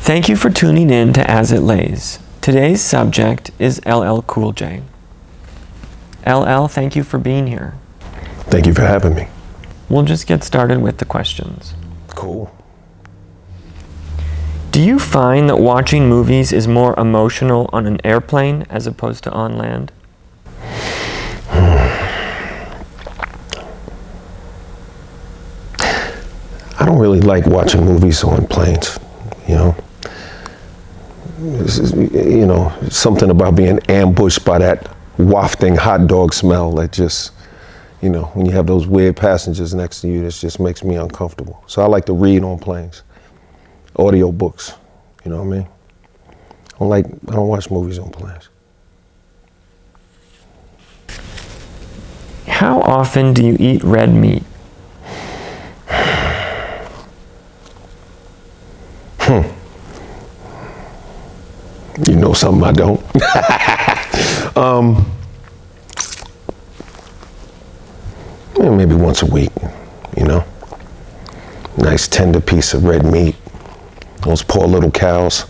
Thank you for tuning in to As It Lays. Today's subject is LL Cool J. LL, thank you for being here. Thank you for having me. We'll just get started with the questions. Cool. Do you find that watching movies is more emotional on an airplane as opposed to on land? I don't really like watching movies on planes, you know. Something about being ambushed by that wafting hot dog smell that just, when you have those weird passengers next to you, this just makes me uncomfortable. So I like to read on planes, audio books, you know what I mean? I don't watch movies on planes. How often do you eat red meat? You know something I don't. Maybe once a week, Nice tender piece of red meat. Those poor little cows.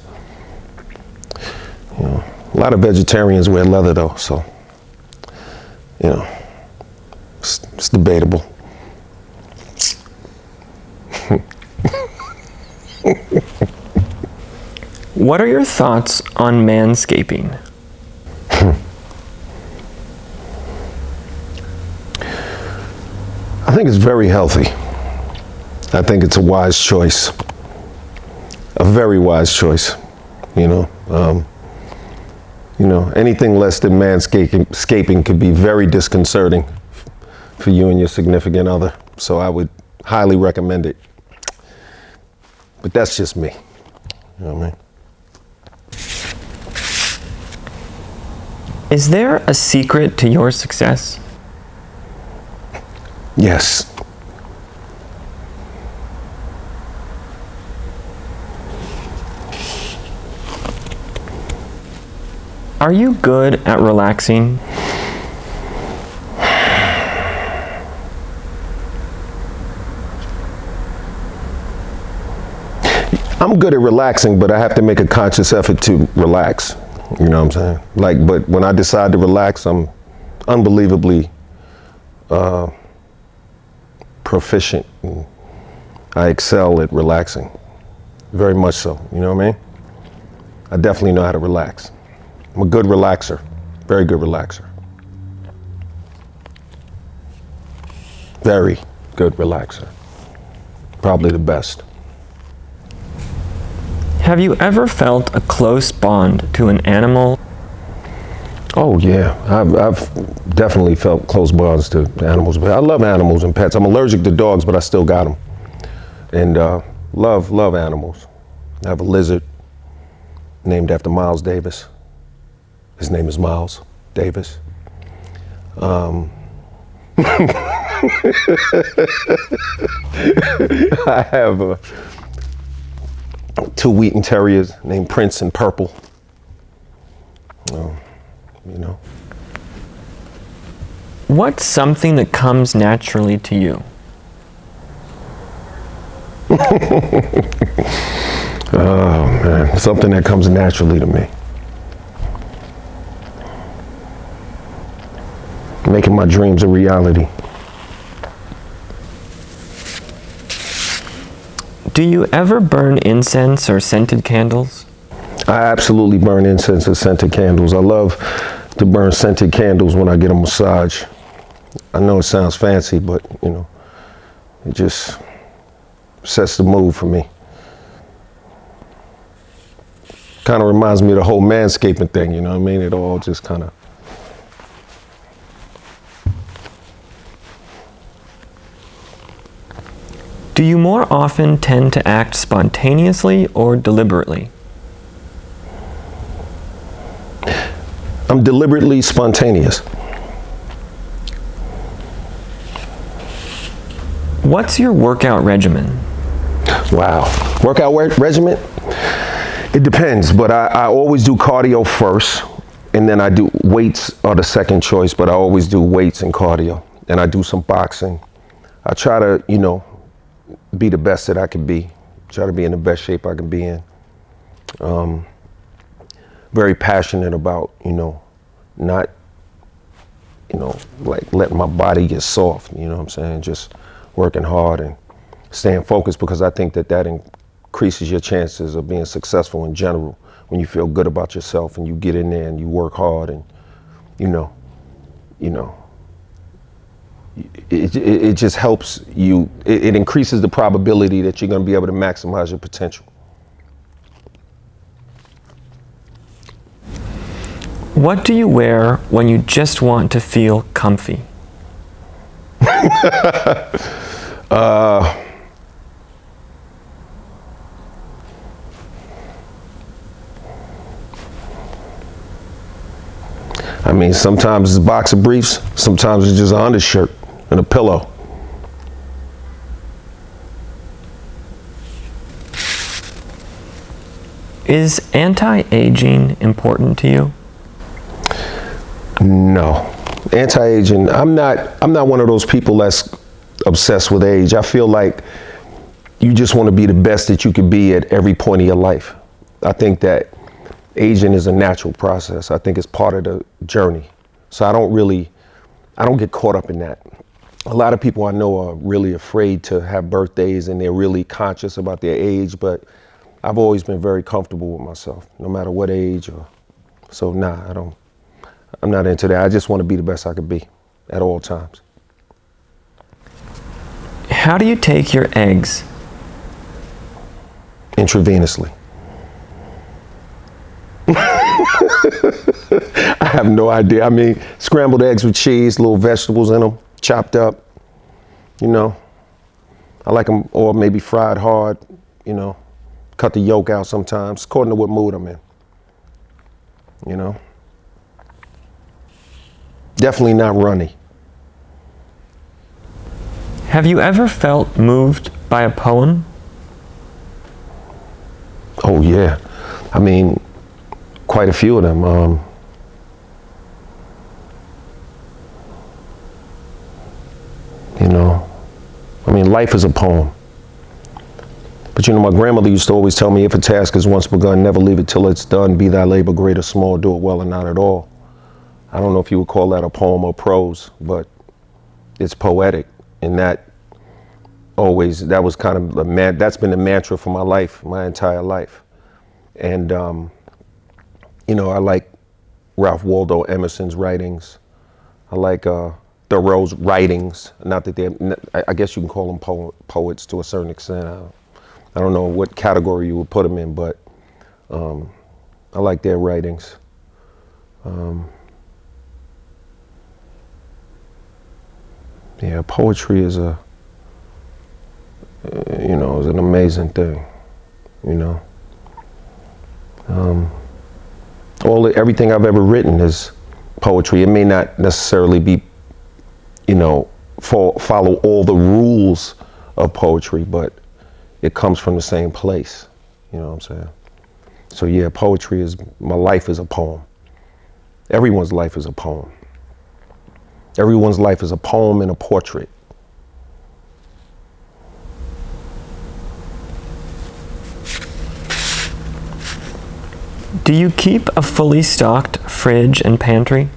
A lot of vegetarians wear leather though, so, it's debatable. What are your thoughts on manscaping? I think it's very healthy. I think it's a wise choice. A very wise choice, anything less than manscaping could be very disconcerting for you and your significant other. So I would highly recommend it. But that's just me. You know what I mean? Is there a secret to your success? Yes. Are you good at relaxing? I'm good at relaxing, but I have to make a conscious effort to relax. You know what I'm saying? But when I decide to relax, I'm unbelievably proficient. I excel at relaxing. Very much so. You know what I mean? I definitely know how to relax. I'm a good relaxer. Very good relaxer. Very good relaxer. Probably the best. Have you ever felt a close bond to an animal? Oh yeah, I've definitely felt close bonds to animals. I love animals and pets. I'm allergic to dogs, but I still got them. And love animals. I have a lizard named after Miles Davis. His name is Miles Davis. I have two Wheaton Terriers named Prince and Purple. What's something that comes naturally to you? Oh man, something that comes naturally to me. Making my dreams a reality. Do you ever burn incense or scented candles? I absolutely burn incense and scented candles. I love to burn scented candles when I get a massage. I know it sounds fancy, but it just sets the mood for me. Kind of reminds me of the whole manscaping thing, you know what I mean? It all just kind of. Do you more often tend to act spontaneously or deliberately? I'm deliberately spontaneous. What's your workout regimen? Wow. Workout regimen? It depends, but I always do cardio first, and then I do weights are the second choice, but I always do weights and cardio, and I do some boxing. I try to, be the best that I can be. Try to be in the best shape I can be in. Very passionate about, not, like letting my body get soft, you know what I'm saying? Just working hard and staying focused, because I think that increases your chances of being successful in general when you feel good about yourself and you get in there and you work hard and, it just helps you, it increases the probability that you're going to be able to maximize your potential. What do you wear when you just want to feel comfy? I mean, sometimes it's boxer briefs, sometimes it's just an undershirt and a pillow. Is anti-aging important to you? No. Anti-aging, I'm not one of those people that's obsessed with age. I feel like you just want to be the best that you could be at every point of your life. I think that aging is a natural process. I think it's part of the journey. So I don't get caught up in that. A lot of people I know are really afraid to have birthdays and they're really conscious about their age, but I've always been very comfortable with myself, no matter what age so I'm not into that. I just want to be the best I could be at all times. How do you take your eggs? Intravenously. I have no idea. I mean, scrambled eggs with cheese, little vegetables in them, chopped up, I like them, or maybe fried hard, cut the yolk out sometimes, according to what mood I'm in, Definitely not runny. Have you ever felt moved by a poem? Oh yeah, I mean, quite a few of them. I mean, life is a poem. But my grandmother used to always tell me, if a task is once begun, never leave it till it's done. Be thy labor great or small, do it well or not at all. I don't know if you would call that a poem or prose, but it's poetic. And that was kind of that's been the mantra for my life, my entire life. And, I like Ralph Waldo Emerson's writings. I like Thoreau's writings. Not that I guess you can call them poets to a certain extent. I don't know what category you would put them in, but I like their writings. Yeah, poetry is is an amazing thing, Everything I've ever written is poetry. It may not necessarily be, follow all the rules of poetry, but it comes from the same place. You know what I'm saying? So yeah, my life is a poem. Everyone's life is a poem. Everyone's life is a poem and a portrait. Do you keep a fully stocked fridge and pantry?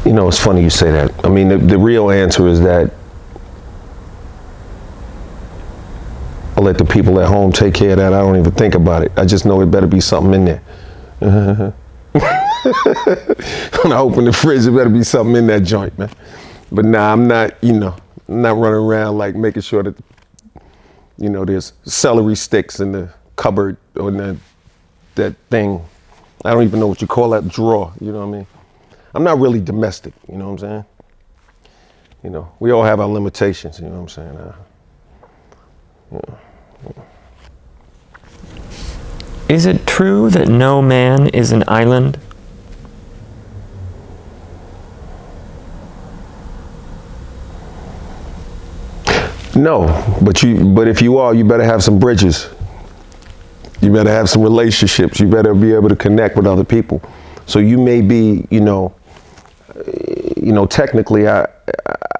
It's funny you say that. I mean, the real answer is that I'll let the people at home take care of that. I don't even think about it. I just know it better be something in there. When I open the fridge, it better be something in that joint, man. But nah, I'm not, I'm not running around like making sure that, there's celery sticks in the cupboard or in that thing. I don't even know what you call that drawer, you know what I mean? I'm not really domestic, you know what I'm saying? We all have our limitations, you know what I'm saying? Is it true that no man is an island? No, but if you are, you better have some bridges. You better have some relationships. You better be able to connect with other people. So you may be, technically, I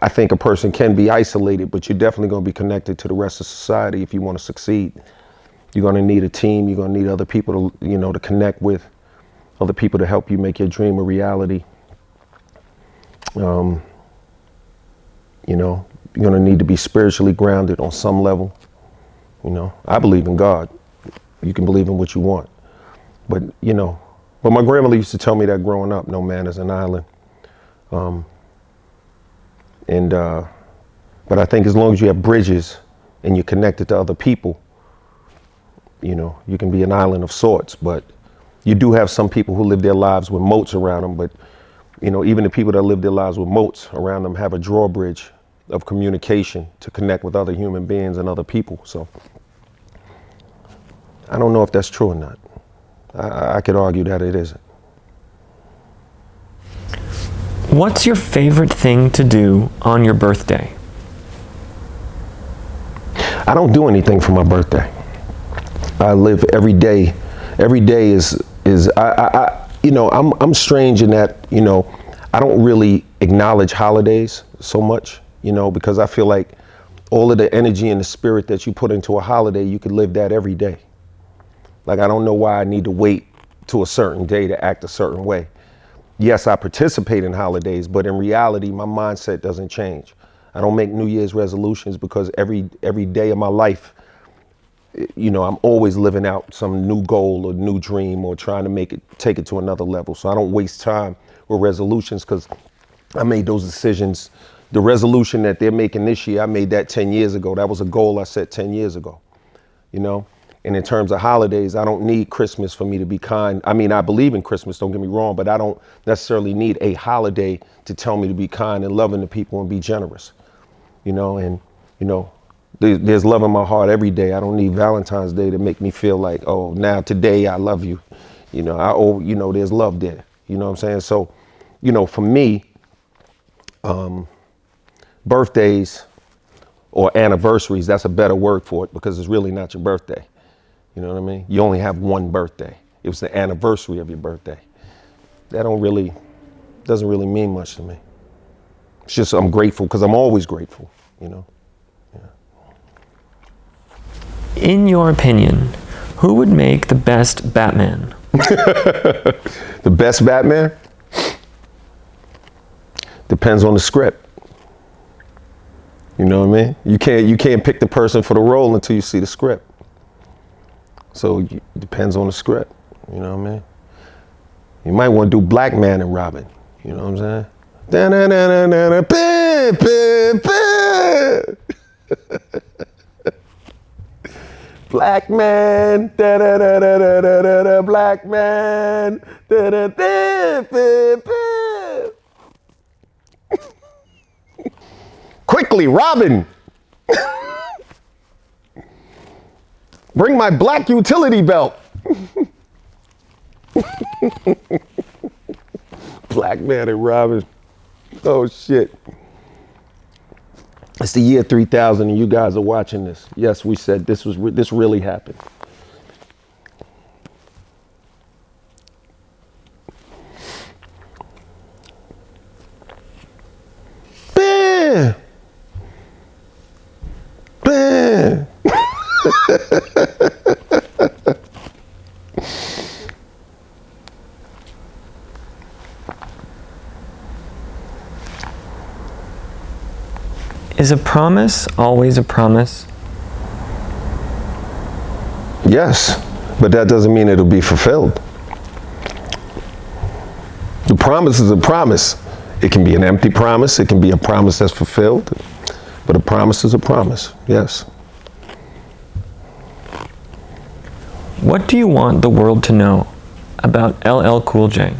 think a person can be isolated, but you're definitely going to be connected to the rest of society if you want to succeed. You're going to need a team. You're going to need other people to, to connect with, other people to help you make your dream a reality. You're going to need to be spiritually grounded on some level. I believe in God. You can believe in what you want. But my grandmother used to tell me that growing up, no man is an island. But I think as long as you have bridges and you're connected to other people, you can be an island of sorts. But you do have some people who live their lives with moats around them. But, even the people that live their lives with moats around them have a drawbridge of communication to connect with other human beings and other people. So I don't know if that's true or not. I could argue that it isn't. What's your favorite thing to do on your birthday? I don't do anything for my birthday. I live every day. Every day is I'm strange in that, I don't really acknowledge holidays so much, because I feel like all of the energy and the spirit that you put into a holiday, you could live that every day. Like, I don't know why I need to wait to a certain day to act a certain way. Yes, I participate in holidays, but in reality, my mindset doesn't change. I don't make New Year's resolutions because every day of my life, I'm always living out some new goal or new dream or trying to take it to another level. So I don't waste time with resolutions because I made those decisions. The resolution that they're making this year, I made that 10 years ago. That was a goal I set 10 years ago, And in terms of holidays, I don't need Christmas for me to be kind. I mean, I believe in Christmas, don't get me wrong, but I don't necessarily need a holiday to tell me to be kind and loving to people and be generous, there's love in my heart every day. I don't need Valentine's Day to make me feel like, oh, now today I love you. There's love there. You know what I'm saying? So, for me, birthdays or anniversaries, that's a better word for it because it's really not your birthday. You know what I mean? You only have one birthday. It was the anniversary of your birthday. That doesn't really mean much to me. It's just I'm grateful because I'm always grateful, Yeah. In your opinion, who would make the best Batman? The best Batman? Depends on the script. You know what I mean? You can't pick the person for the role until you see the script. So it depends on the script. You know what I mean? You might want to do Black Man and Robin. You know what I'm saying? Black man, da da da da da da da da, black man, da da da da da. Quickly, Robin! Bring my black utility belt. Black man and Robin. Oh shit. It's the year 3000 and you guys are watching this. Yes, we said this really happened. Bam! Bam! Is a promise always a promise? Yes, but that doesn't mean it'll be fulfilled. The promise is a promise. It can be an empty promise. It can be a promise that's fulfilled. But a promise is a promise, yes. What do you want the world to know about LL Cool J?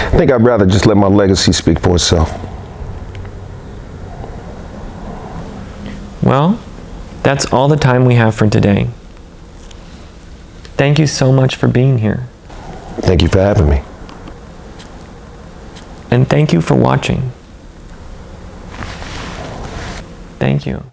I think I'd rather just let my legacy speak for itself. Well, that's all the time we have for today. Thank you so much for being here. Thank you for having me. And thank you for watching. Thank you.